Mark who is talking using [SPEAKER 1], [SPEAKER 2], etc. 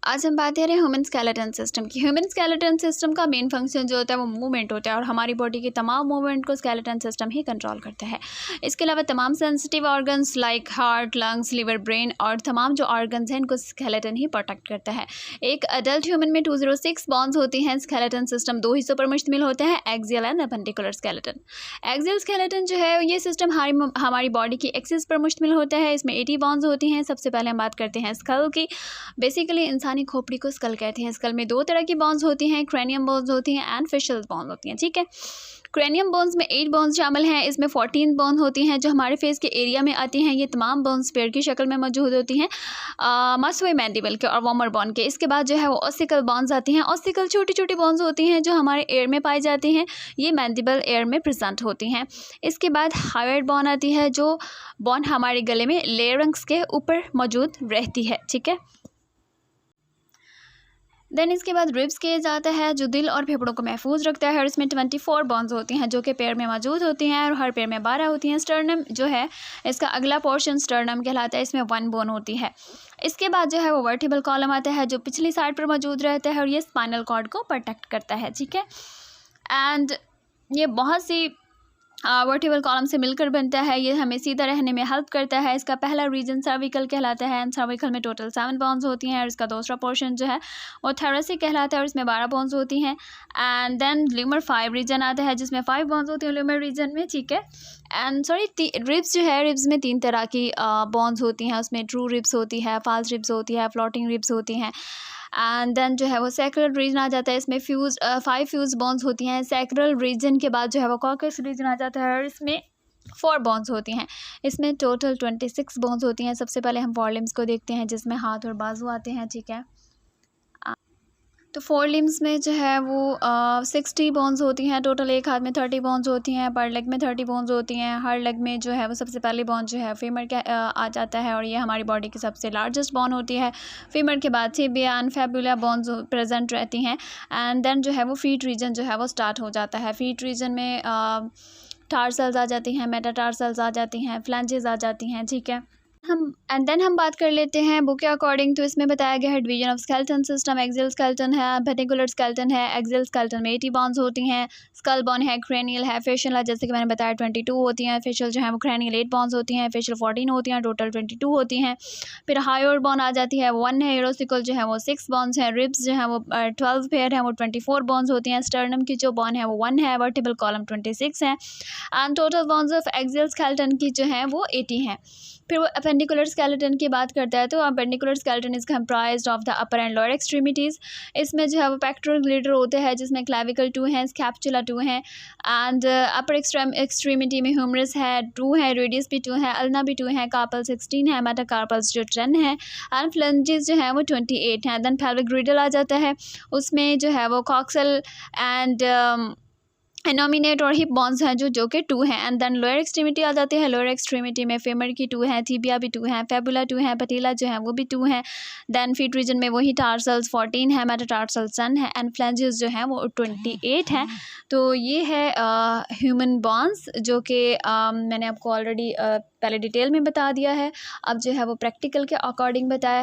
[SPEAKER 1] आज हम बात कर रहे हैं ह्यूमन स्केलेटन सिस्टम की। ह्यूमन स्केलेटन सिस्टम का मेन फंक्शन जो होता है वो मूवमेंट होता है और हमारी बॉडी के तमाम मूवमेंट को स्केलेटन सिस्टम ही कंट्रोल करता है। इसके अलावा तमाम sensitive organs like heart, lungs, liver, brain और तमाम जो ऑर्गन्स हैं इनको स्केलेटन ही प्रोटेक्ट करता है। एक अडल्ट ह्यूमन में 206 बॉन्स होती हैं। स्केलेटन सिस्टम दो हिस्सों पर मुश्तमिल होता है, axial and appendicular skeleton. Axial skeleton जो है ये सिस्टम हमारी बॉडी की एक्सिस पर मुश्तमिल होता है। इसमें 80 बॉन्स होती हैं। सबसे पहले हम बात करते हैं स्कल की। बेसिकली इंसानी खोपड़ी को स्कल कहते हैं। स्कल में दो तरह की बॉन्स होती हैं, क्रैनियम बॉन्स होती हैं एंड फेशियल बॉन्स होती हैं। ठीक है, क्रैनियम बोन्स में 8 बोन्स शामिल हैं। इसमें 14 बोन होती हैं जो हमारे फेस के एरिया में आती हैं। ये तमाम बोन्स पेड़ की शक्ल में मौजूद होती हैं, मसवे मैंडिबल के और वॉमर बोन के। इसके बाद जो है वो ऑसिकल बोन्स आती हैं। ऑसिकल छोटी छोटी बोन्स होती हैं जो हमारे एयर में पाई जाती हैं। ये मैंडिबल एयर में प्रेजेंट होती हैं। इसके बाद हाइवेड बोन आती है जो बोन हमारे गले में लेयरंग्स के ऊपर मौजूद रहती है। ठीक है, देन इसके बाद रिब्स केज आता है जो दिल और फेफड़ों को महफूज रखता है और इसमें 24 बोन्स होती हैं जो कि पैर में मौजूद होती हैं और हर पैर में 12 होती हैं। स्टर्नम जो है इसका अगला पोर्शन स्टर्नम कहलाता है। इसमें 1 बोन होती है। इसके बाद जो है वो वर्टिबल कॉलम आता है जो पिछली साइड पर मौजूद रहता है और ये स्पाइनल कॉर्ड को प्रोटेक्ट करता है। ठीक है, एंड ये बहुत सी वर्टिबल कॉलम से मिलकर बनता है। ये हमें सीधा रहने में हेल्प करता है। इसका पहला रीजन सर्विकल कहलाता है एंड सर्विकल में टोटल 7 बोन्स होती हैं और इसका दूसरा पोर्शन जो है वो थोरेसिक कहलाता है और इसमें 12 बोन्स होती हैं। एंड देन ल्यूमर 5 रीजन आता है जिसमें 5 बोन्स होती हैं ल्यूमर रीजन में। ठीक है, एंड रिब्स जो है, रिब्स में 3 तरह की बोन्स होती हैं। उसमें ट्रू रिब्स होती है, फॉल्स रिब्स होती है, फ्लोटिंग रिब्स होती हैं। एंड देन जो है वो सैक्रल रीजन आ जाता है। इसमें 5 फ्यूज बोन्स होती हैं। सैक्रल रीजन के बाद जो है वो कॉकस रीजन आ जाता है और इसमें 4 बोन्स होती हैं। इसमें टोटल 26 बोन्स होती हैं। सबसे पहले हम फोरलिम्स को देखते हैं जिसमें हाथ और बाजू आते हैं। ठीक है, तो 4 लिम्स में जो है वो 60 बोन्स होती हैं टोटल। एक हाथ में 30 बोन्स होती हैं, पर लेग में 30 बोन्स होती हैं। हर लेग में जो है वो सबसे पहले बोन जो है फीमर का आ जाता है और ये हमारी बॉडी की सबसे लार्जेस्ट बोन होती है। फीमर के बाद टिबिया एंड फैबुला बोन्स प्रेजेंट रहती हैं। एंड देन जो है वो फीट रीजन जो है वो स्टार्ट हो जाता है। फीट रीजन में टार्सल्स आ जाती हैं, मेटाटार्सल्स आ जाती हैं, फ्लैंजेस आ जाती हैं। ठीक है, हम बात कर लेते हैं बुक के अकॉर्डिंग। तो इसमें बताया गया है division of skeleton system. Axial skeleton है, पेडिकुलर स्केलेटन है। एक्सियल स्केलेटन में 80 बोन्स होती हैं। स्कल बोन है, क्रेनियल है, फेशियल है, जैसे कि मैंने बताया 22 होती हैं। फेशियल जो है वो क्रेनियल 8 बोन्स होती हैं, फेशियल 14 होती हैं, टोटल 22 होती हैं। फिर हायर बोन आ जाती है, 1 है। यूरोसिकल जो है वो 6 बोन्स हैं। रिब्स जो है वो 12 पेयर हैं, वो 24 बोन्स होती हैं। स्टर्नम की जो बोन है वो 1 है। वर्टिबल कॉलम 26 है and total bones of axial skeleton की जो है वो 80 हैं। फिर वो अपेंडिकुलर स्केलेटन की बात करता है तो appendicular skeleton is comprised of the upper and lower extremities. इसमें जो है वो पेक्टोरल ग्लिडर होते हैं जिसमें क्लेविकल 2 हैं, स्कैपुला 2 हैं एंड अपर एक्सट्रीमिटी में ह्यूमरस है 2 है, रेडियस भी 2 है, अल्ना भी 2 है, कार्पल 16 है, मेटाकार्पल्स जो 10 है एंड फ्लेंजेस जो है वो 28 हैं। देन पेल्विक ग्रिडल आ जाता है, उसमें जो है वो कॉक्सल एंड एनोमिनेट और हिप बोन्स हैं जो कि 2 हैं। एंड देन लोअर एक्सट्रीमिटी आ जाती है। लोअर एक्सट्रीमिटी में फेमर की 2 हैं, थिबिया भी 2 हैं, फेबुला 2 हैं, पटीला जो है वो भी 2 हैं। देन फीट रीजन में वही टार्सल्स 14 है, मेटाटार्सल्स 10 है एंड फ्लैंजेस जो हैं वो 28 हैं। तो ये है ह्यूमन बोन्स जो कि मैंने आपको ऑलरेडी पहले डिटेल में बता दिया है। अब जो है वो प्रैक्टिकल के अकॉर्डिंग बताया है।